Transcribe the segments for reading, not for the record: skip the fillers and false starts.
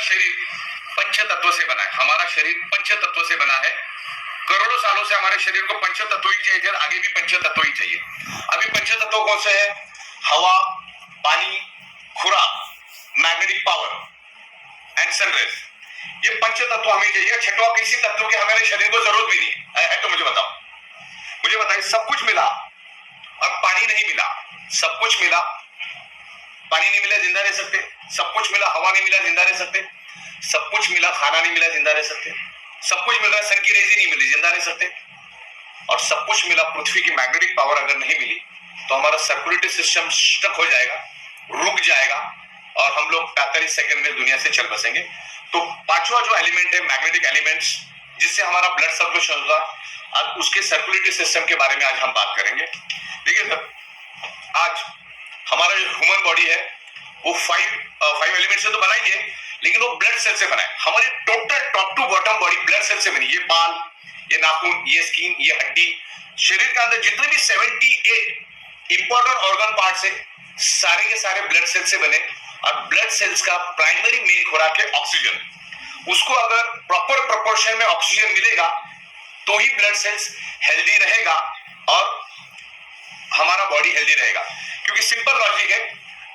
शरीर पंच तत्व से बना है। हमारा शरीर पंच तत्व से बना है। करोड़ों सालों से हमारे शरीर को पंच तत्व ही चाहिए थे, आगे भी पंच तत्व ही चाहिए। अभी पंच तत्व कौन से है? हवा, पानी, खुराक, मैग्नेटिक पावर एंड सनरेज। ये पंच तत्व हमें चाहिए। छठवां किसी तत्व की हमारे शरीर को जरूरत भी नहीं है। तो मुझे बताओ, मुझे बताइए, सब कुछ मिला और पानी नहीं मिला। सब कुछ मिला, पानी नहीं मिला, जिंदा रह सकते। सब कुछ मिला, हवा नहीं मिला, जिंदा रह सकते। सब कुछ मिला, खाना नहीं मिला, जिंदा रह सकते। सब कुछ मिल रहा है, सन की रेज ही नहीं मिली, जिंदा रह सकते। और सब कुछ मिला, पृथ्वी की मैग्नेटिक पावर अगर नहीं मिली तो हमारा सर्कुलेटरी सिस्टम स्टक हो जाएगा, रुक जाएगा और हम लोग 45 सेकंड में दुनिया से चल बसेंगे। तो पांचवा जो एलिमेंट है, मैग्नेटिक एलिमेंट्स, जिससे हमारा ब्लड सर्कुलेशन होगा, आज उसके सर्कुलेटरी सिस्टम के बारे में आज हम बात करेंगे। देखिए सर, आज हमारा जो ह्यूमन बॉडी है वो फाइव एलिमेंट से तो बना ही है, लेकिन वो ब्लड सेल से बना है। हमारी total top to bottom body blood cell से बनी। ये बाल, ये नाखून, ये स्किन, ये हड्डी, शरीर के अंदर जितने भी 78 इंपॉर्टेंट ऑर्गन पार्ट्स है, सारे के सारे ब्लड सेल से बने। और ब्लड सेल्स का प्राइमरी मेन खुराक है ऑक्सीजन। उसको अगर प्रॉपर प्रोपोर्शन में ऑक्सीजन मिलेगा तो ही ब्लड सेल्स हेल्दी रहेगा और हमारा बॉडी हेल्दी रहेगा। क्योंकि सिंपल लॉजिक है,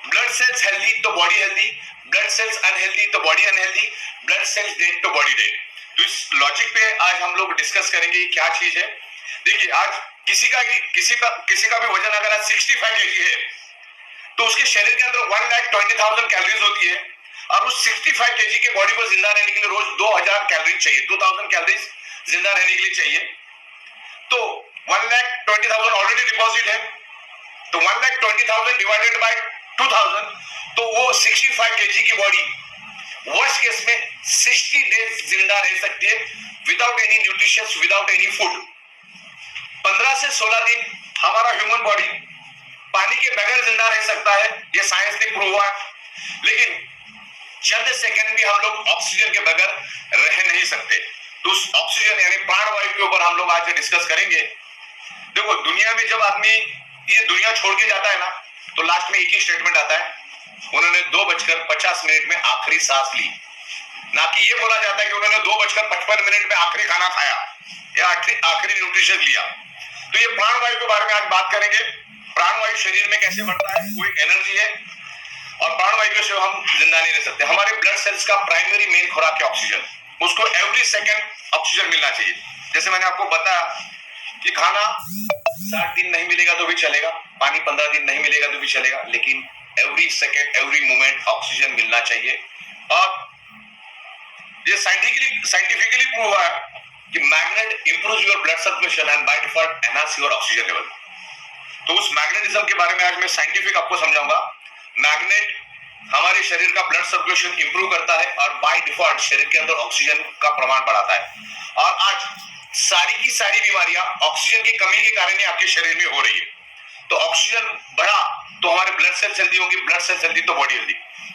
ब्लड सेल्स हेल्दी तो body healthy, blood cells unhealthy तो body unhealthy, blood cells dead तो बॉडी डेड। तो इस लॉजिक पे आज हम लोग डिस्कस करेंगे क्या चीज है। देखिए, आज किसी का भी वजन अगर आज 65 kg है तो उसके शरीर के अंदर 1,20,000 कैलोरीज होती है और उस 65 kg के बॉडी को जिंदा रहने के लिए रोज 2000 कैलोरीज चाहिए, 2000 कैलोरीज जिंदा रहने के लिए चाहिए। तो 1,20,000 ऑलरेडी डिपॉजिट है, तो 1,20,000 डिवाइडेड बाय 2000, तो वो 65 kg की बॉडी वर्स्ट केस में 60 डेज जिंदा रह सकती है without any nutritions, without any food. 15 से 16 दिन हमारा ह्यूमन बॉडी पानी के बगैर जिंदा रह सकता है, ये साइंस ने प्रूव हुआ है। लेकिन चंद सेकंड भी हम लोग ऑक्सीजन के बगैर रह नहीं सकते। तो उस ऑक्सीजन यानी प्राणवायु के ऊपर हम लोग आज डिस्कस करेंगे। देखो, दुनिया में जब आदमी ये दुनिया छोड़ के जाता है ना, तो लास्ट में एक ही स्टेटमेंट आता है, उन्होंने 2:50 में आखिरी सांस ली। ना कि ये बोला जाता है कि उन्होंने 2:55 में आखिरी खाना खाया या आखिरी न्यूट्रिशन लिया। तो ये प्राणवायु के बारे में आज बात करेंगे। प्राणवायु शरीर में कैसे बढ़ता है, वो एक एनर्जी है और प्राणवायु के सिवा हम जिंदा नहीं रह सकते। हमारे ब्लड सेल्स का प्राइमरी मेन खुराक है ऑक्सीजन। उसको एवरी सेकंड ऑक्सीजन मिलना चाहिए। जैसे मैंने आपको बताया कि खाना 60 दिन नहीं मिलेगा तो भी चलेगा, पानी 15 दिन नहीं मिलेगा तो भी चलेगा, लेकिन every second every moment oxygen मिलना चाहिए। और ये साइंटिफिकली प्रूव हुआ है कि magnet improves your blood circulation and by default enhance your oxygen level. तो उस मैग्नेटिज्म के बारे में आज मैं साइंटिफिक आपको समझाऊंगा। मैग्नेट हमारे शरीर का ब्लड सर्कुलेशन इंप्रूव करता है और बाय डिफॉल्ट शरीर के अंदर ऑक्सीजन का प्रमाण बढ़ाता है। और आज सारी की सारी बीमारियां ऑक्सीजन की कमी के कारण ही आपके शरीर में हो रही है। तो ऑक्सीजन बढ़ा तो हमारे ब्लड सेल्स हेल्दी होंगे, ब्लड सेल्स हेल्दी तो बॉडी हेल्दी।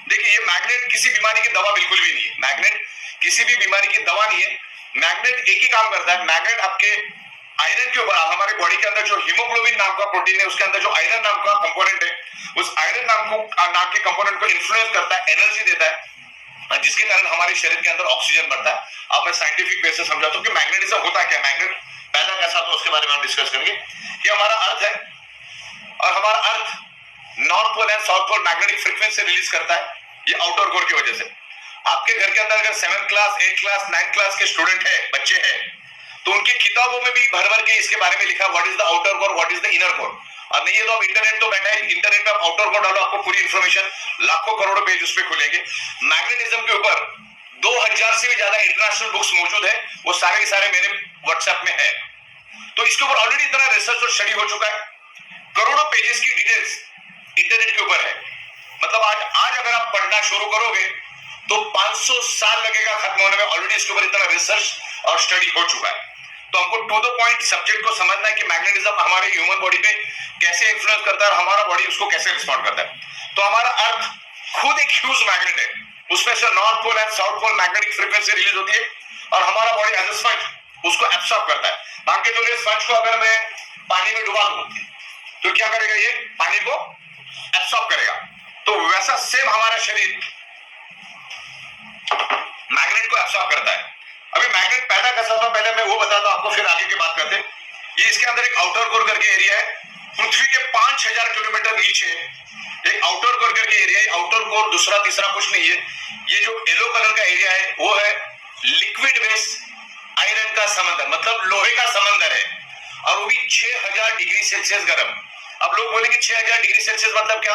देखिए, ये मैग्नेट किसी बीमारी की दवा बिल्कुल भी नहीं है। मैग्नेट किसी भी बीमारी की दवा नहीं है। मैग्नेट एक ही काम करता है, मैग्नेट आपके आयरन के ऊपर, हमारे बॉडी के अंदर जो हीमोग्लोबिन नाम का प्रोटीन है उसके अंदर जो आयरन नाम का कंपोनेंट है, उस आयरन नाम के कंपोनेंट को इन्फ्लुएंस करता है, एनर्जी देता है, जिसके कारण हमारे शरीर के अंदर ऑक्सीजन बढ़ता है। अब मैं साइंटिफिक वे से समझाता हूं कि मैग्नेटिज्म होता क्या, मैग्नेट पैदा कैसा होता है, उसके बारे में हम डिस्कस करेंगे। ये हमारा अर्थ है और हमारा earth north pole and south pole magnetic frequency release करता है, ये आउटर कोर की वजह से। आपके घर के अंदर अगर 7th class, 8th class, 9th class के स्टूडेंट है, बच्चे हैं, तो उनकी किताबों में भी भर भर के इसके बारे में लिखा, what is the outer core, what is the inner core. और नहीं है तो आप इंटरनेट तो बैठा है, इंटरनेट पे आप आउटर कोर डालो, आपको पूरी इंफॉर्मेशन, लाखों करोड़ों पेज उस पर खुलेंगे। मैग्नेटिज्म के ऊपर 2000 से भी ज्यादा इंटरनेशनल बुक्स मौजूद है, वो सारे के सारे मेरे व्हाट्सएप में है। तो इसके ऊपर ऑलरेडी इतना रिसर्च और स्टडी हो चुका है, करोड़ों पेजेस की डिटेल्स इंटरनेट के ऊपर है। मतलब आज अगर आप पढ़ना शुरू करोगे तो 500 साल लगेगा खत्म होने में। ऑलरेडी इसके ऊपर इतना रिसर्च और स्टडी हो चुका है। तो हमको टू द पॉइंट सब्जेक्ट को समझना है कि मैग्नेटिज्म हमारे ह्यूमन बॉडी पे कैसे इन्फ्लुएंस करता है और हमारा बॉडी उसको कैसे रिस्पॉन्ड करता है। तो हमारा अर्थ खुद एक ह्यूज मैग्नेट है, उसमें से north pole and south pole magnetic frequency release होती है और हमारा बॉडी एज अ स्पंज उसको एब्सॉर्ब करता है। मान के चलिए स्पंज को अगर मैं पानी में डुबा दूं तो क्या करेगा, ये पानी को एब्सॉर्ब करेगा। तो वैसा सेम हमारा शरीर एब्सॉर्ब करता है। अभी मैग्नेट पैदा कैसा होता है पहले मैं वो बताता हूं आपको, फिर आगे की बात करते हैं। ये इसके अंदर एक आउटर कोर करके एरिया है, पृथ्वी के 5000 किलोमीटर नीचे एक आउटर कोर करके एरिया है। आउटर कोर दूसरा तीसरा कुछ नहीं है, ये जो येलो कलर का एरिया है वो है लिक्विड बेस आयरन का समंदर, मतलब लोहे का समंदर है, और वो भी 6000 डिग्री सेल्सियस गर्म। अब लोग बोलेंगे 6000 डिग्री सेल्सियस मतलब क्या?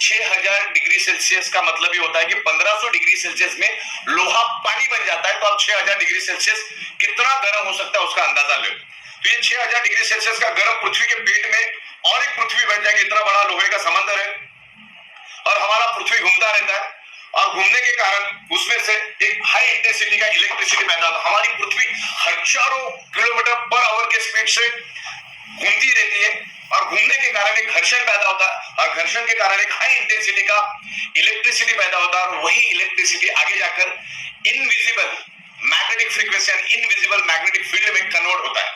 6000 डिग्री सेल्सियस का मतलब ये होता है कि 1500 डिग्री सेल्सियस में लोहा पानी बन जाता है। तो आप 6000 डिग्री सेल्सियस कितना गर्म हो सकता है उसका अंदाजा लो। तो ये 6000 डिग्री सेल्सियस का गर्म पृथ्वी के पेट में और एक पृथ्वी बन जाएगी, इतना बड़ा लोहे का समंदर है, और हमारा पृथ्वी घूमता रहता है, और घूमने के कारण उसमें से एक हाई इंटेंसिटी का इलेक्ट्रिसिटी पैदा होता है। हमारी पृथ्वी हजारों किलोमीटर पर आवर के स्पीड से घूमती रहती है, और घूमने के कारण एक घर्षण पैदा होता है, और घर्षण के कारण एक हाई इंटेंसिटी का इलेक्ट्रिसिटी पैदा होता है, और वही इलेक्ट्रिसिटी आगे जाकर इनविजिबल मैग्नेटिक फ्रीक्वेंसी यानी इनविजिबल मैग्नेटिक फील्ड में कन्वर्ट होता है।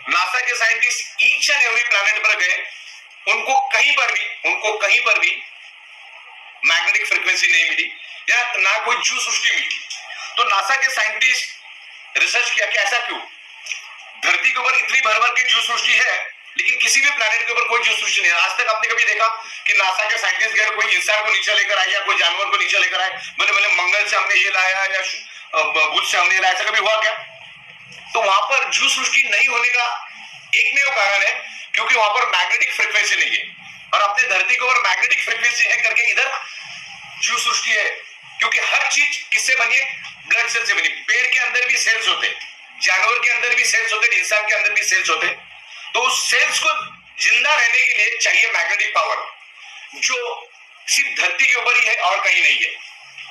नासा के scientist each and every planet पर गए, उनको कहीं पर भी मैग्नेटिक फ्रीक्वेंसी नहीं मिली, या ना कोई जीव सृष्टि मिली। तो नासा के साइंटिस्ट रिसर्च किया कि ऐसा क्यों? धरती के ऊपर इतनी भर भर की जीव सृष्टि है, लेकिन किसी भी प्लैनेट के ऊपर कोई जीव सृष्टि नहीं है। आज तक आपने कभी देखा कि नासा के साइंटिस्ट गए, कोई इंसान को नीचे लेकर आए या कोई जानवर को नीचे लेकर आए, बोले बोले मंगल से हमने ये लाया या बुध से हमने लाया, ऐसा कभी हुआ क्या? तो वहां पर जीव सृष्टि नहीं होने का एकमेव कारण है क्योंकि वहां पर मैग्नेटिक फ्रीक्वेंसी नहीं है, और अपने धरती के ऊपर मैग्नेटिक फ्रीक्वेंसी है करके इधर जीव सृष्टि है। क्योंकि हर चीज किससे बनी है? ब्लड सेल से बनी। पेड़ के अंदर भी सेल्स होते, जानवर के अंदर भी सेल्स होते, इंसान के अंदर भी सेल्स होते। तो उस सेल्स को जिंदा रहने के लिए चाहिए मैग्नेटिक पावर, जो सिर्फ धरती के ऊपर ही है और कहीं नहीं है।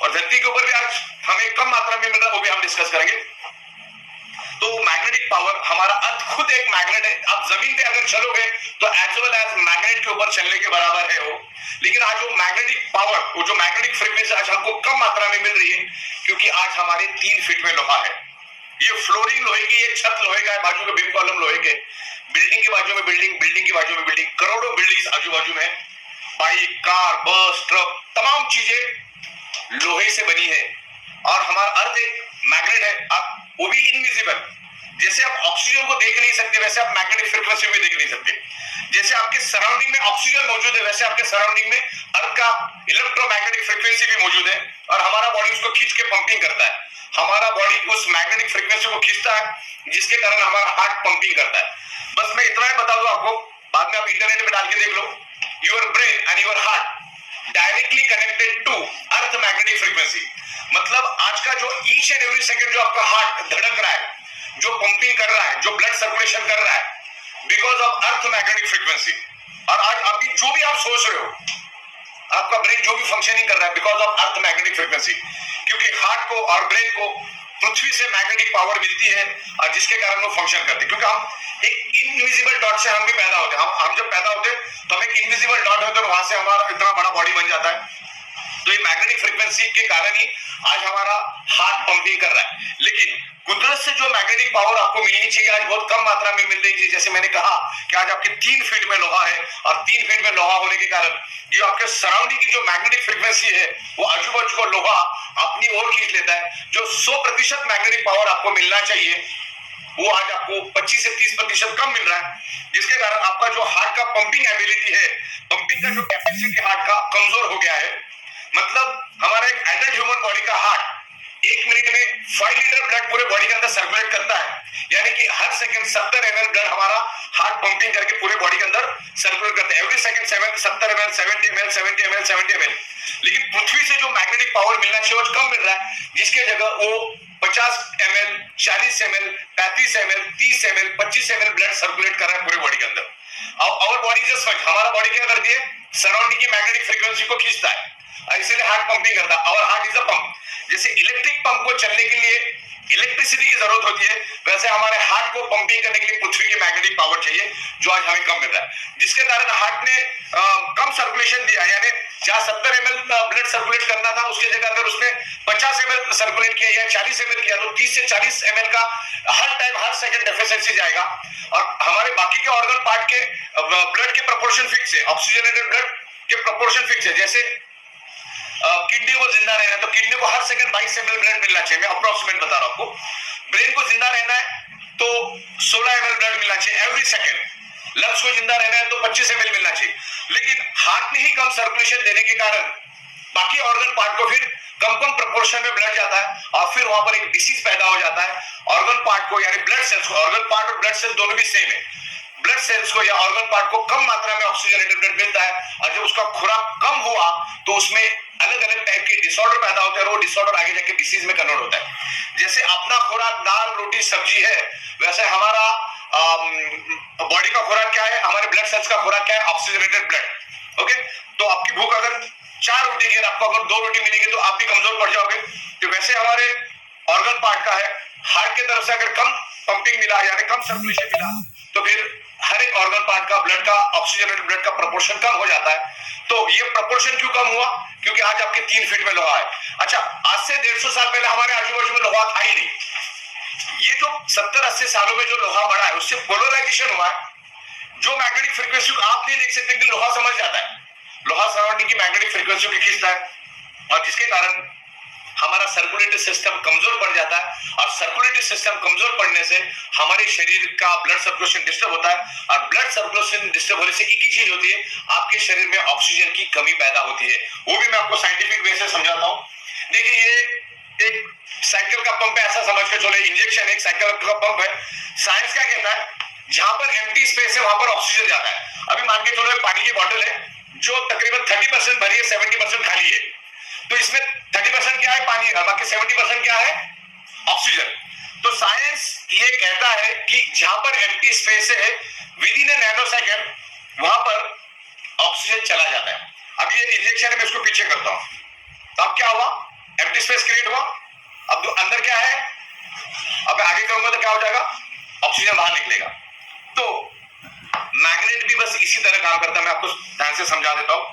और धरती के ऊपर भी आज हमें कम मात्रा में मिल रहा है, वो भी हम डिस्कस करेंगे। तो मैग्नेटिक पावर, हमारा अर्थ खुद एक मैग्नेट है। आप जमीन पे अगर चलोगे तो एज वेल एज मैग्नेट के ऊपर चलने के बराबर है वो। लेकिन आज वो मैग्नेटिक पावर, वो जो मैग्नेटिक फ्रीक्वेंसी आज हमको कम मात्रा में मिल रही है क्योंकि आज हमारे 3 फीट में लोहा है। ये फ्लोरिंग लोहे की, ये छत लोहे का है, बाजू के बीम कॉलम लोहे के, बिल्डिंग के बाजू में बिल्डिंग, बिल्डिंग के बाजू में बिल्डिंग, करोड़ों बिल्डिंग्स आजू बाजू में, बाइक, कार, बस, ट्रक, तमाम चीजें लोहे से बनी है। और हमारा अर्थ एक मैग्नेट है, आप वो भी इनविजिबल। जैसे आप ऑक्सीजन को देख नहीं सकते वैसे आप मैग्नेटिक फ्रीक्वेंसी को देख नहीं सकते। जैसे आपके सराउंडिंग में ऑक्सीजन मौजूद है वैसे आपके सराउंडिंग में अर्थ का इलेक्ट्रोमैग्नेटिक फ्रीक्वेंसी भी मौजूद है, और हमारा बॉडी उसको खींच के पंपिंग करता है। हमारा बॉडी उस मैग्नेटिक फ्रीक्वेंसी को खींचता है, जिसके कारण हमारा हार्ट पंपिंग करता है। बस मैं इतना ही बता दूं आपको, बाद में आप इंटरनेट पे डाल के देख लो। Your brain and your heart directly connected to earth magnetic frequency. मतलब आज का जो ईच एंड एवरी सेकंड जो आपका हार्ट धड़क रहा है, जो पंपिंग कर रहा है, जो ब्लड सर्कुलेशन कर रहा है, because of earth magnetic frequency. और आज अभी जो भी आप सोच रहे हो, आपका ब्रेन जो भी फंक्शनिंग कर रहा है, because of earth magnetic frequency. क्योंकि हार्ट को और ब्रेन को पृथ्वी से मैग्नेटिक पावर मिलती है, और जिसके कारण वो फंक्शन करते हैं। क्योंकि हम एक इनविजिबल डॉट से हम भी पैदा होते हैं। हम जब पैदा होते हैं तो हम एक इनविजिबल डॉट होते हैं, वहां से हमारा इतना बड़ा बॉडी बन जाता है। तो ये मैग्नेटिक फ्रीक्वेंसी के कारण ही आज हमारा हार्ट पंपिंग कर रहा है। लेकिन कुदरत से जो मैग्नेटिक पावर आपको मिलनी चाहिए आज बहुत कम मात्रा में मिल रही है। जैसे मैंने कहा कि आज आपके 3 फीट में लोहा है, और 3 फीट में लोहा होने के कारण ये आपके सराउंडिंग की जो मैग्नेटिक फ्रीक्वेंसी है वो आजू बाजू को लोहा अपनी ओर खींच लेता है। जो 100% मैग्नेटिक पावर आपको मिलना चाहिए वो आज आपको 25 से 30% कम मिल रहा है, जिसके कारण आपका जो हार्ट का पंपिंग एबिलिटी है, पंपिंग का जो कैपेसिटी हार्ट का कमजोर हो गया है। मतलब हमारा एक एडल्ट ह्यूमन बॉडी का हार्ट 1 मिनट में 5 लीटर ब्लड पूरे बॉडी के अंदर सर्कुलेट करता है, यानी कि हर सेकंड 70 ml ब्लड हमारा हार्ट पंपिंग करके पूरे बॉडी के अंदर सर्कुलेट करता है। Every second 70 ml, 70 ml, 70 ml, 70 ml। लेकिन पृथ्वी से जो मैग्नेटिक पावर मिलना चाहिए वो कम मिल रहा है, जिसके जगह वो 50 ml, 40 ml, 35 ml, 30 ml, 25 ml blood circulate कर रहा है पूरे बॉडी के अंदर। और बॉडी इज स्पंज, हमारा बॉडी क्या करती है? सराउंडिंग की मैग्नेटिक फ्रीक्वेंसी को खींचता है, इसीलिए हार्ट पंपिंग करता है। और हार्ट इज अ पंप। जैसे इलेक्ट्रिक पंप को चलने के लिए इलेक्ट्रिसिटी की जरूरत होती है, वैसे हमारे हार्ट को पंपिंग करने के लिए पृथ्वी की मैग्नेटिक पावर चाहिए, जो आज हमें कम मिल रहा है। जिसके कारण हार्ट ने कम सर्कुलेशन दिया, यानी जहां 70 ml ब्लड सर्कुलेट करना था उसकी जगह अगर उसने 50 ml सर्कुलेट किया या 40 ml किया, तो 30 से 40 ml का हर टाइम हर सेकंड डेफिशिएंसी जाएगा। और हमारे बाकी के ऑर्गन पार्ट के ब्लड के प्रोपोर्शन फिक्स है, ऑक्सीजनेटेड ब्लड के प्रोपोर्शन फिक्स है। जैसे किडनी को जिंदा रहना है तो किडनी को हर सेकंड 22 ml ब्लड मिलना चाहिए, मैं अप्रोक्सीमेट बता रहा हूं आपको। ब्रेन को जिंदा रहना है तो 16 ml ब्लड मिलना चाहिए एवरी सेकंड। लंग्स को जिंदा रहना है तो 25 ml मिलना चाहिए। लेकिन हार्ट में ही कम सर्कुलेशन देने के कारण बाकी ऑर्गन पार्ट को फिर कम प्रोपोर्शन में ब्लड जाता है और फिर वहां पर एक डिसीज पैदा हो जाता है। ऑर्गन पार्ट को यानी ब्लड सेल्स को, ऑर्गन पार्ट और ब्लड सेल्स दोनों भी सेम है, ब्लड सेल्स को या ऑर्गन पार्ट को कम मात्रा में ऑक्सीजनेटेड ब्लड मिलता है और जब उसका खुराक कम हुआ तो उसमें अलग अलग टाइप के डिसऑर्डर पैदा होते हैं और वो डिसऑर्डर आगे जाके डिसीज में कन्वर्ट होता है। जैसे अपना खुराक दाल रोटी सब्जी है, वैसे हमारा बॉडी का खुराक क्या है, हमारे ब्लड सेल्स का खुराक क्या है, ऑक्सीजनेटेड ब्लड। ओके, तो आपकी भूख अगर 4 रोटी की, आपको अगर 2 रोटी मिलेगी तो आप भी कमजोर पड़ जाओगे। तो वैसे हमारे ऑर्गन पार्ट का है, हार्ट की तरफ से अगर कम पंपिंग मिला यानी कम सर्कुलेशन मिला तो फिर हर एक ऑर्गन पार्ट का ब्लड का ऑक्सीजनेटेड ब्लड का प्रोपोर्शन कम हो जाता है। तो ये प्रोपोर्शन क्यों कम हुआ? क्योंकि आज आपके 3 फीट में लोहा है। अच्छा, आज से 150 साल पहले हमारे आजू बाजू में लोहा था ही नहीं। ये जो 70-80 सालों में जो लोहा बढ़ा है उससे पोलराइजेशन हुआ है। जो मैग्नेटिक फ्रीक्वेंसी आप नहीं देख सकते कि लोहा समझ जाता है, लोहा सराउंडिंग की मैग्नेटिक फ्रीक्वेंसी को खींचता है और जिसके कारण हमारा सर्कुलेटरी सिस्टम कमजोर पड़ जाता है और सर्कुलेटरी सिस्टम कमजोर पड़ने से हमारे शरीर का ब्लड सर्कुलेशन डिस्टर्ब होता है और ब्लड सर्कुलेशन डिस्टर्ब होने से एक ही चीज होती है, आपके शरीर में ऑक्सीजन की कमी पैदा होती है। वो भी मैं आपको साइंटिफिक वे से समझाता हूं। देखिए, ये एक साइकिल का पंप है, ऐसा समझ के चलो, इंजेक्शन एक साइकिल का पंप है। साइंस क्या कहता है, जहां पर एम्प्टी स्पेस है वहां पर ऑक्सीजन जाता है। अभी मान के चलो एक पानी की बोतल है जो तकरीबन 30% भरी है, 70% खाली है, तो इसमें 30% क्या है, पानी है, बाकी 70% क्या है, ऑक्सीजन। तो साइंस ये कहता है कि जहां पर एम्प्टी स्पेस है with in A nano second वहां पर ऑक्सीजन चला जाता है। अब ये इंजेक्शन है, मैं इसको पीछे करता हूं तो अब क्या हुआ, एम्प्टी स्पेस क्रिएट हुआ। अब अंदर क्या है, अब आगे करूंगा तो क्या हो जाएगा, ऑक्सीजन बाहर निकलेगा। तो मैग्नेट भी बस इसी तरह काम करता है, मैं आपको ध्यान से समझा देता हूं।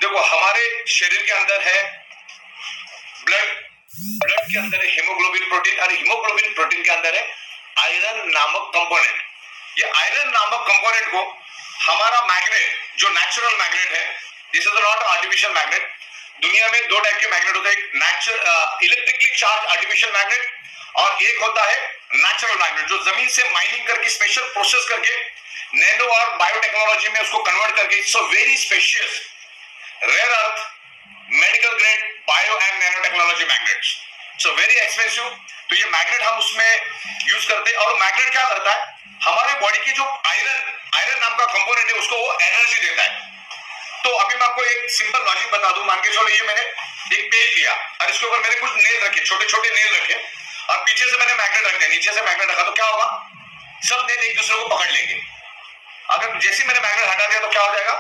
देखो, हमारे शरीर के अंदर है ब्लड के अंदर है हीमोग्लोबिन प्रोटीन और हीमोग्लोबिन प्रोटीन के अंदर है आयरन नामक कंपोनेंट। ये आयरन नामक कंपोनेंट को हमारा मैग्नेट, जो नेचुरल मैग्नेट है, this is not artificial magnet. दुनिया में 2 टाइप के मैग्नेट होते हैं, एक natural electrically charge artificial magnet और एक होता है नेचुरल मैग्नेट, जो जमीन से माइनिंग करके स्पेशल प्रोसेस करके नैनो और बायोटेक्नोलॉजी में उसको कन्वर्ट करके it's a very spacious rare earth medical grade bio and nano technology magnets, so very expensive. तो ये मैग्नेट हम उसमें यूज करते हैं और मैग्नेट क्या करता है, हमारे बॉडी की जो आयरन नाम का कंपोनेंट है उसको वो एनर्जी देता है। तो अभी मैं आपको एक सिंपल लॉजिक बता दूं, मान के चलो ये मैंने एक पेज लिया और इसके ऊपर मैंने कुछ नेल रखे, छोटे छोटे नेल रखे और पीछे से मैंने मैग्नेट रख दिया, नीचे से मैग्नेट रखा, तो क्या होगा, सब नेल एक दूसरे को पकड़ लेंगे। अगर जैसे मैंने मैग्नेट हटा दिया तो क्या हो जाएगा,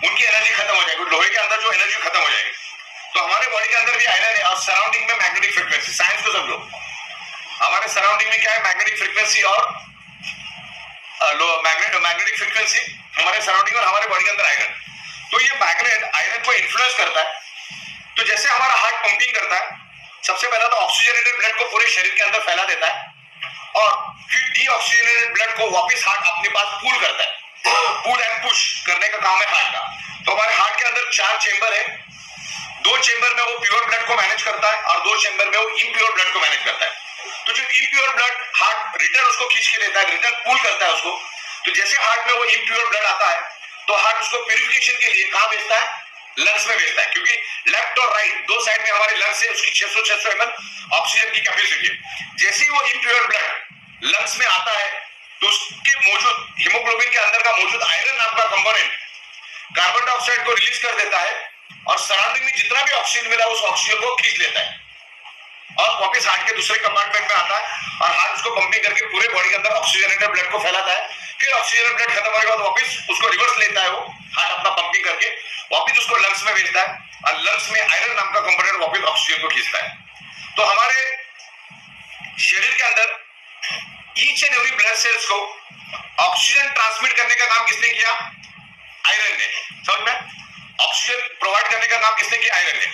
उनकी एनर्जी खत्म हो जाएगी, लोहे के अंदर जो एनर्जी खत्म हो जाएगी। तो हमारे बॉडी के अंदर भी आयरन है और सराउंडिंग में मैग्नेटिक फ्रीक्वेंसी, साइंस को समझो, हमारे सराउंडिंग में क्या है, मैग्नेटिक फ्रीक्वेंसी और मैग्नेटिक फ्रीक्वेंसी हमारे सराउंडिंग और हमारे बॉडी के अंदर आयरन। तो ये मैग्नेट आयरन को इन्फ्लुएंस करता है। तो जैसे हमारा हार्ट पंपिंग करता है, सबसे पहला तो ऑक्सीजनेटेड ब्लड को पूरे शरीर के अंदर फैला देता है और फिर डीऑक्सीजनेटेड ब्लड को वापस हार्ट अपने पास पुल करता है। पुल एंड पुश करने का काम है हार्ट का। तो हमारे हार्ट के अंदर 4 चेंबर है, 2 चेंबर में वो प्योर ब्लड को मैनेज करता है और 2 चेंबर में वो इम्प्योर ब्लड को मैनेज करता है। तो जो इम्प्योर ब्लड हार्ट रिटर्न उसको खींच के लेता है, रिटर्न पुल करता है उसको। तो जैसे हार्ट में वो इम्प्योर ब्लड आता है तो हार्ट उसको प्यूरिफिकेशन के लिए कहां भेजता है, लंग्स में भेजता है, क्योंकि लेफ्ट और राइट 2 साइड में हमारे लंग्स है, उसकी 600 ml ऑक्सीजन की कैपेसिटी है। जैसे ही वो इम्प्योर ब्लड लंग्स में आता है तो उसके मौजूद हीमोग्लोबिन के अंदर का मौजूद आयरन नाम का कंपोनेंट कार्बन डाइऑक्साइड को रिलीज कर देता है और सराउंडिंग में जितना भी ऑक्सीजन मिला उस ऑक्सीजन को खींच लेता है और वापस हार्ट के दूसरे कंपार्टमेंट में आता है और हार्ट उसको पंपिंग करके पूरे बॉडी के अंदर ऑक्सीजनेटेड ब्लड को फैलाता है। फिर ऑक्सीजन ब्लड खत्म होने के बाद वापस उसको रिवर्स लेता है, वो हार्ट अपना पंपिंग करके वापस उसको लंग्स में भेजता है और लंग्स में आयरन नाम का कंपोनेंट वापस ऑक्सीजन को खींचता है। तो हमारे शरीर के अंदर each and every blood cells को ऑक्सीजन ट्रांसमिट करने का काम किसने किया, आयरन ने। समझ में, ऑक्सीजन प्रोवाइड करने का काम किसने किया, आयरन ने।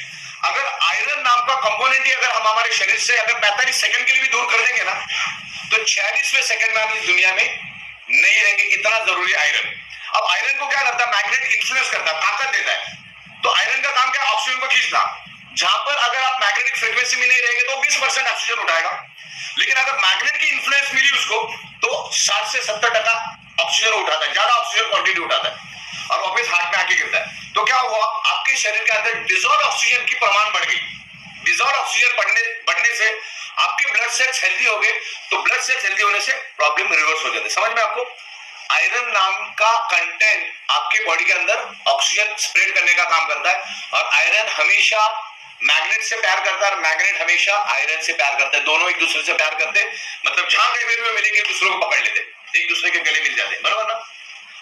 अगर आयरन नाम का कंपोनेंट ही अगर हम हमारे शरीर से अगर 45 सेकंड के लिए भी दूर कर देंगे ना तो 46वें सेकंड में हम इस दुनिया में नहीं रहेंगे, इतना जरूरी आयरन। अब आयरन को क्या करता है, मैग्नेट इन्फ्लुएंस करता है, ताकत देता है। तो आयरन का काम क्या है, ऑक्सीजन को खींचना। जहां पर अगर आप मैग्नेटिक फ्रीक्वेंसी में नहीं रहेंगे तो 20% ऑक्सीजन उठाएगा, लेकिन अगर मैग्नेट की इन्फ्लुएंस मिली उसको तो 60 से 70% ऑक्सीजन उठाता है, ज्यादा ऑक्सीजन क्वांटिटी उठाता है और वापस हार्ट में आके गिरता है। तो क्या हुआ, आपके शरीर के अंदर डिजॉल्व ऑक्सीजन की प्रमाण बढ़ गई। डिजॉल्व ऑक्सीजन बढ़ने से आपके ब्लड सेल्स हेल्दी हो गए, तो ब्लड सेल्स हेल्दी होने से प्रॉब्लम रिवर्स हो जाती है। समझ में आपको? आयरन नाम का कंटेंट आपके बॉडी के अंदर ऑक्सीजन स्प्रेड करने का काम करता है, और आयरन हमेशा मैग्नेट से प्यार करता है और मैग्नेट हमेशा आयरन से प्यार करता है। दोनों एक दूसरे से प्यार करते हैं, मतलब जहां कहीं भी मिलेंगे एक दूसरे को पकड़ लेते, एक दूसरे के गले मिल जाते, बराबर ना?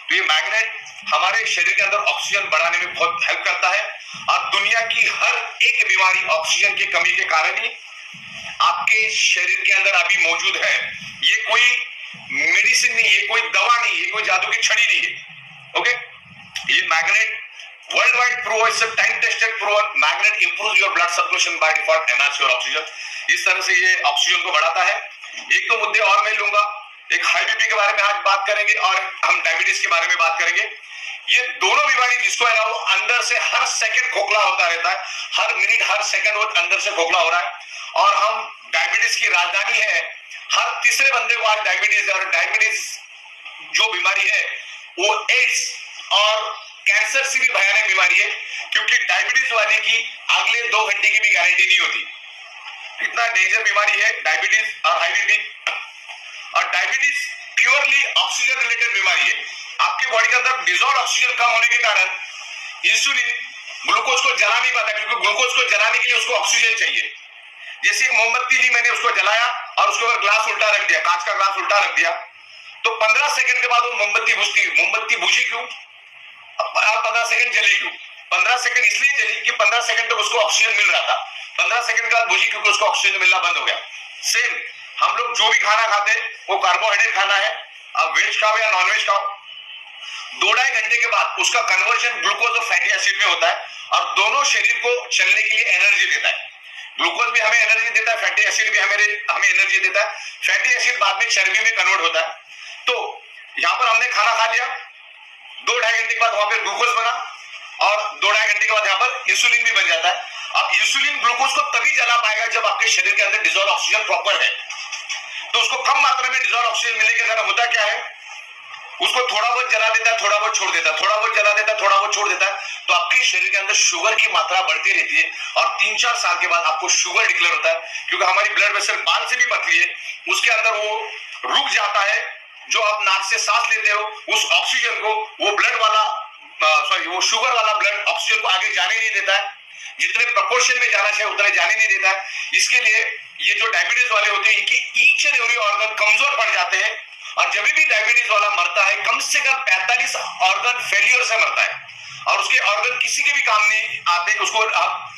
तो ये मैग्नेट हमारे शरीर के अंदर ऑक्सीजन बढ़ाने में बहुत हेल्प करता है, और दुनिया की हर एक बीमारी ऑक्सीजन की कमी के कारण ही आपके शरीर के अंदर अभी मौजूद है। ये कोई मेडिसिन नहीं, ये कोई दवा नहीं, ये कोई जादू की छड़ी नहीं है। ओके, ये magnet world wide prove, it's a time tested prove, magnet improves your blood circulation by default, enhance your oxygen. इस तरह से ये ऑक्सीजन को बढ़ाता है। एक तो मुद्दे और मैं लूंगा, एक हाई बीपी के बारे में आज बात करेंगे और हम डायबिटीज के बारे में बात करेंगे। ये दोनों बीमारी जिसको है ना, वो अंदर से हर सेकंड खोखला होता रहता है, हर मिनट हर सेकंड वो अंदर से खोखला हो रहा है, और हम डायबिटीज की राजधानी है। हर तीसरे बंदे को आज डायबिटीज है, और डायबिटीज जो बीमारी है वो एड्स और कैंसर से भी भयानक बीमारी है, क्योंकि डायबिटीज वाले की अगले 2 घंटे की भी गारंटी नहीं होती। इतना डेंजर बीमारी है डायबिटीज और हाई बीपी। और डायबिटीज प्योरली ऑक्सीजन रिलेटेड बीमारी है। आपकी बॉडी के अंदर डिजॉल्व ऑक्सीजन कम होने के कारण इंसुलिन ग्लूकोज को जला नहीं पाता, क्योंकि ग्लूकोज को जलाने के लिए उसको ऑक्सीजन चाहिए। जैसे एक मोमबत्ती ली, मैंने उसको जलाया और उसके ऊपर ग्लास उल्टा रख दिया, कांच का ग्लास उल्टा रख दिया, तो 15 सेकंड के बाद वो मोमबत्ती बुझती। मोमबत्ती बुझी क्यों? 15 सेकंड जली क्यों? 15 सेकंड इसलिए जली कि 15 सेकंड तक उसको ऑक्सीजन मिल रहा था, 15 सेकंड के बाद बुझी क्योंकि उसको ऑक्सीजन मिलना बंद हो गया। सेम हम लोग जो भी खाना खाते वो कार्बोहाइड्रेट खाना है, अब वेज खाओ या नॉन वेज खाओ, 2-2.5 घंटे के बाद उसका कन्वर्जन ग्लूकोज और फैटी एसिड में होता है, और दोनों शरीर को चलने के लिए एनर्जी देता है। ग्लूकोज भी हमें एनर्जी देता है, फैटी एसिड भी हमें एनर्जी देता है। फैटी एसिड बाद में चर्बी में कन्वर्ट होता है। तो यहाँ पर हमने खाना खा लिया, 2-2.5 घंटे के बाद वहां पर ग्लूकोज बना, और 2-2.5 घंटे के बाद यहाँ पर इंसुलिन भी बन जाता है। अब इंसुलिन ग्लूकोज को तभी जला पाएगा जब आपके शरीर के अंदर डिजॉल्व ऑक्सीजन प्रॉपर है। तो उसको कम मात्रा में डिजॉल्व ऑक्सीजन मिलने के कारण होता क्या है, उसको थोड़ा बहुत जला देता है, थोड़ा बहुत छोड़ देता है, थोड़ा बहुत जला देता है, थोड़ा बहुत छोड़ देता है। तो आपके शरीर के अंदर शुगर की मात्रा बढ़ती रहती है, और 3-4 साल के बाद आपको शुगर डिक्लेयर होता है, क्योंकि हमारी ब्लड वेसल बाल से भी पतली है, उसके अंदर वो रुक जाता है। जो आप नाक से सांस लेते हो उस ऑक्सीजन को वो ब्लड वाला वो शुगर वाला ब्लड ऑक्सीजन को आगे जाने नहीं देता है, जितने प्रोपोर्शन में जाना चाहिए उतने जाने नहीं देता है। इसके लिए ये जो डायबिटीज वाले होते हैं, इनकी ईच एंड एवरी ऑर्गन कमजोर पड़ जाते हैं, और जब भी डायबिटीज वाला मरता है कम से कम 45 ऑर्गन फेलियर से मरता है, और उसके ऑर्गन किसी के भी काम नहीं आते, उसको आप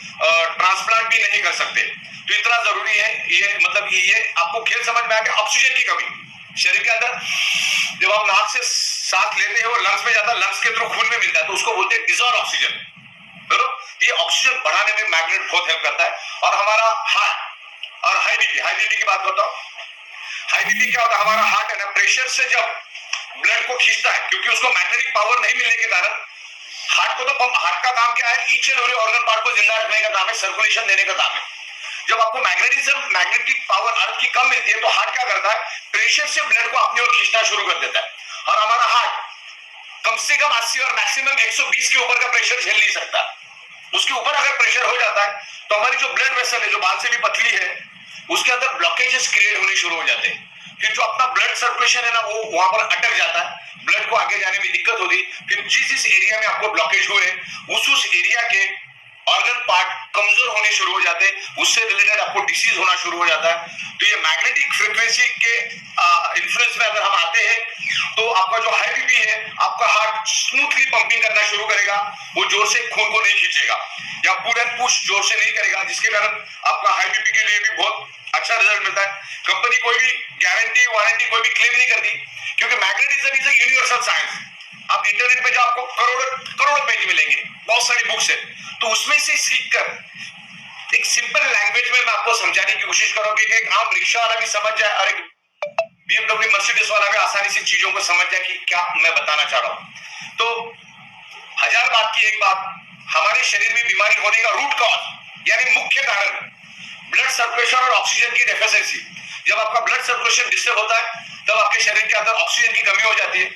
ट्रांसप्लांट भी नहीं कर सकते। तो इतना जरूरी है ये, मतलब ये आपको खेल समझ में आ गया। ऑक्सीजन की कमी शरीर के अंदर, जब आप नाक से सांस लेते हैं वो लंग्स में जाता है, लंग्स के थ्रू खून में मिलता है, तो उसको बोलते हैं डिजॉल्व ऑक्सीजन। ये ऑक्सीजन बढ़ाने में मैग्नेट बहुत हेल्प करता है। और हमारा हार्ट और हाई बीपी की बात करता हूं। हाई बीपी क्या होता है, हमारा हार्ट है ना, प्रेशर से जब ब्लड को खींचता है, क्योंकि उसको मैग्नेटिक पावर नहीं मिलने के कारण हार्ट को, तो पंप, हार्ट का काम क्या है, each and every organ part को जिंदा रखने का काम है, सर्कुलेशन देने का काम है। जब आपको मैग्नेटिक पावर अर्थ की कम मिलती है, तो हार्ट क्या करता है, प्रेशर से ब्लड को अपनी ओर खींचना शुरू कर देता है। और हमारा हार्ट कम से कम 80 और मैक्सिमम 120 के ऊपर का प्रेशर झेल नहीं सकता। उसके ऊपर अगर प्रेशर हो जाता है तो हमारी जो ब्लड वेसल है, जो बाल से भी पतली है, उसके अंदर ब्लॉकेजेस क्रिएट होने शुरू हो जाते हैं। फिर जो अपना ब्लड सर्कुलेशन है ना, वो वहां पर अटक जाता है, ब्लड को आगे जाने में दिक्कत होती। फिर जिस एरिया में आपको ब्लॉकेज हुए उस एरिया के ऑर्गन पार्ट कमजोर होने शुरू हो जाते हैं, उससे रिलेटेड आपको डिसीज होना शुरू हो जाता है। तो ये मैग्नेटिक फ्रीक्वेंसी के इन्फ्लुएंस में अगर हम आते हैं, तो आपका जो हाई बीपी है, आपका हार्ट स्मूथली पंपिंग करना शुरू करेगा, वो जोर से खून को नहीं खींचेगा या पुल एंड पुश जोर से नहीं करेगा, जिसके कारण आपका हाई बीपी के लिए भी बहुत अच्छा रिजल्ट मिलता है। कंपनी कोई भी गारंटी वारंटी कोई भी क्लेम नहीं करती, क्योंकि magnetism is a universal science. आप इंटरनेट पे जो आपको करोड़ों पेज मिलेंगे, बहुत सारी बुक्स है, तो उसमें से सीखकर एक सिंपल लैंग्वेज में मैं आपको समझाने की कोशिश करूंगी कि एक आम रिक्शा वाला भी समझ जाए और एक BMW मर्सिडीज वाला भी आसानी से चीजों को समझ जाए कि क्या मैं बताना चाह रहा हूं। तो 1000 बात की एक बात, हमारे शरीर में बीमारी होने का रूट कॉज यानी मुख्य कारण ब्लड सर्कुलेशन और ऑक्सीजन की डेफिशिएंसी। जब आपका ब्लड सर्कुलेशन डिस्टर्ब होता है तब आपके शरीर के अंदर ऑक्सीजन की कमी हो जाती है।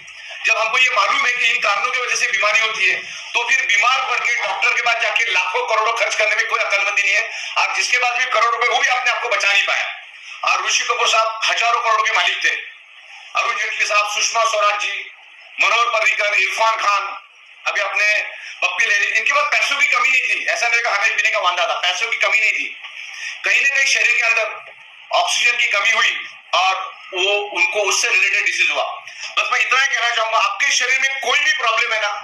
जब हमको ये मालूम है कि इन कारणों की वजह से बीमारी होती है तो फिर बीमार पड़ के डॉक्टर के पास जाके लाखों करोड़ों खर्च करने में कोई अक्लमंदी नहीं है। आप जिसके पास भी करोड़ रुपए वो भी अपने आप को बचा नहीं पाया। और ऋषि कपूर साहब हजारों करोड़ के मालिक थे, अरुण जेटली साहब, सुषमा स्वराज जी, मनोहर पर्रिकर, इरफान खान, अभी अपने पप्पी लेरी, इनके पास पैसों की कमी नहीं थी। ऐसा नहीं खाने पीने का वांदा था, पैसों की कमी नहीं थी। कहीं ना कहीं शरीर के अंदर ऑक्सीजन की कमी हुई और वो उनको उससे रिलेटेड डिसीज हुआ। बस मैं इतना ही कहना चाहूंगा, आपके शरीर में कोई भी प्रॉब्लम है ना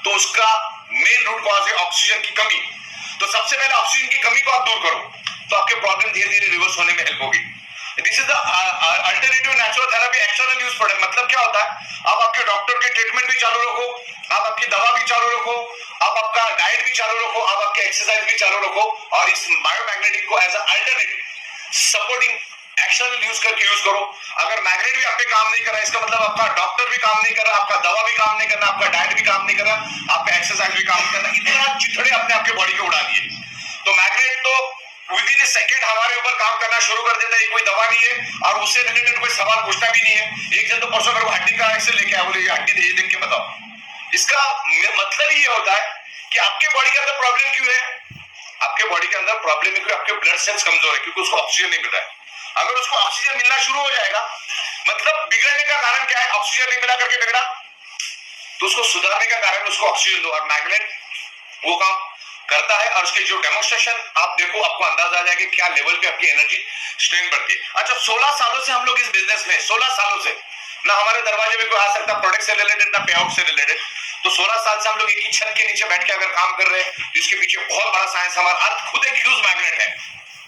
तो उसका मेन रूट कॉज है ऑक्सीजन की कमी। तो सबसे पहले ऑक्सीजन की कमी को आप दूर करो तो आपके प्रॉब्लम धीरे धीरे रिवर्स होने में हेल्प होगी। This is the alternative natural therapy external use product. मतलब क्या होता है, आप आपके डॉक्टर के ट्रीटमेंट भी चालू रखो, आप आपकी दवा भी चालू रखो, आप आपका डाइट भी चालू रखो, आप आपके एक्सरसाइज भी चालू रखो और इस बायोमैग्नेटिक को as a alternative supporting external use करके यूज करो। अगर मैग्नेट भी आप पे काम नहीं कर रहा है इसका मतलब आपका डॉक्टर भी काम नहीं कर रहा, आपका दवा भी काम नहीं कर रहा, आपका डाइट भी काम नहीं कर रहा, आपका एक्सरसाइज भी काम नहीं कर रहा। इतना चिथड़े अपने आपके बॉडी के उड़ा दिए। तो मैग्नेट तो विदिन ए सेकंड हमारे ऊपर काम करना शुरू कर देता है। कोई दवा नहीं है और उससे रिलेटेड कोई सवाल पूछता भी नहीं है। एक जन तो परसों मेरे को हड्डी का एक्सरे लेके आया, बोले हड्डी दे देख के बताओ। इसका मतलब ये होता है कि आपके बॉडी के अंदर प्रॉब्लम क्यों है। आपके बॉडी के अंदर प्रॉब्लम है क्योंकि आपके ब्लड सेल्स कमजोर है, क्योंकि उसको ऑक्सीजन नहीं मिल रहा है। अगर उसको ऑक्सीजन मिलना शुरू हो जाएगा, मतलब बिगड़ने का कारण क्या है, ऑक्सीजन नहीं मिला करके बिगड़ा, तो उसको सुधारने का कारण उसको ऑक्सीजन दो। और मैग्नेट वो काम करता है और उसके जो डेमोन्स्ट्रेशन आप देखो, आपको अंदाजा आ जाएगा क्या लेवल पे आपकी एनर्जी स्ट्रेंथ बढ़ती है। अच्छा, 16 सालों से हम लोग इस बिजनेस में, 16 सालों से ना हमारे दरवाजे में कोई आ सकता प्रोडक्ट से रिलेटेड ना पे आउट से रिलेटेड। तो 16 साल से हम लोग एक ही छत के नीचे बैठ के अगर काम कर रहे हैं, इसके पीछे बहुत बड़ा साइंस, हमारा अर्थ खुद एक ह्यूज मैग्नेट है।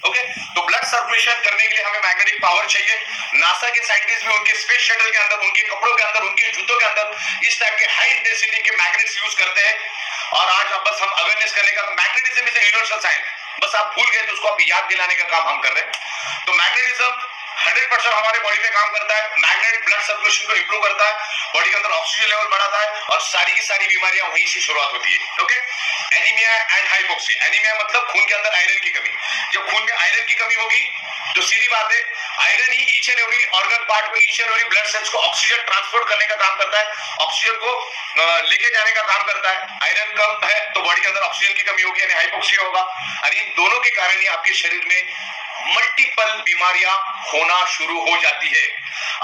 ओके, तो ब्लड सर्कुलेशन करने के लिए हमें मैग्नेटिक पावर चाहिए। नासा के साइंटिस्ट भी उनके स्पेस शटल के अंदर, उनके कपड़ों के अंदर, उनके जूतों के अंदर इस टाइप के हाई इंटेंसिटी के मैग्नेट्स यूज करते हैं। और आज अब बस हम अवेयरनेस करने का, मैग्नेटिज्म इज यूनिवर्सल साइंस, बस आप भूल गए तो उसको आप याद दिलाने का काम हम कर रहे हैं। तो मैग्नेटिज्म 100% हमारे बॉडी में काम करता है। मैग्नेट ब्लड सर्कुलेशन को इंप्रूव करता है, बॉडी के अंदर ऑक्सीजन लेवल बढ़ाता है और सारी की सारी बीमारियां वहीं से शुरुआत होती है। Okay, anaemia and hypoxia. Anaemia मतलब खून के अंदर आयरन की कमी। जब खून में आयरन की कमी होगी तो सीधी बात है, आयरन ही each and every organ part को, each and every blood cells को ऑक्सीजन ट्रांसपोर्ट करने का काम करता है, ऑक्सीजन को लेके जाने का काम करता है। आयरन कम है तो बॉडी के अंदर ऑक्सीजन की कमी होगी यानी हाइपोक्सिया होगा। और इन दोनों के कारण ही आपके शरीर में मल्टीपल बीमारियां होना शुरू हो जाती है।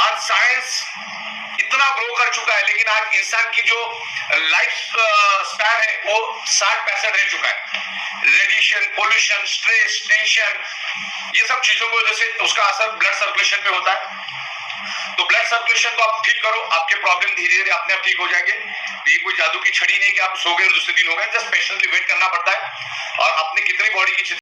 आज साइंस इतना ग्रो कर चुका है, लेकिन आज इंसान की जो लाइफ स्पैन है वो 60-65 रह चुका है। रेडिएशन, पोल्यूशन, स्ट्रेस, टेंशन, ये सब चीजों की वजह से उसका असर ब्लड सर्कुलेशन पे होता है। तो ब्लड सर्कुलेशन को आप ठीक करो, आपके प्रॉब्लम धीरे धीरे अपने आप ठीक हो जाएंगे। ये कोई जादू की छड़ी नहीं कि आप सो गए दूसरे दिन हो गए, जस्ट पेशेंटली वेट करना पड़ता है। और अपने कितनी बॉडी की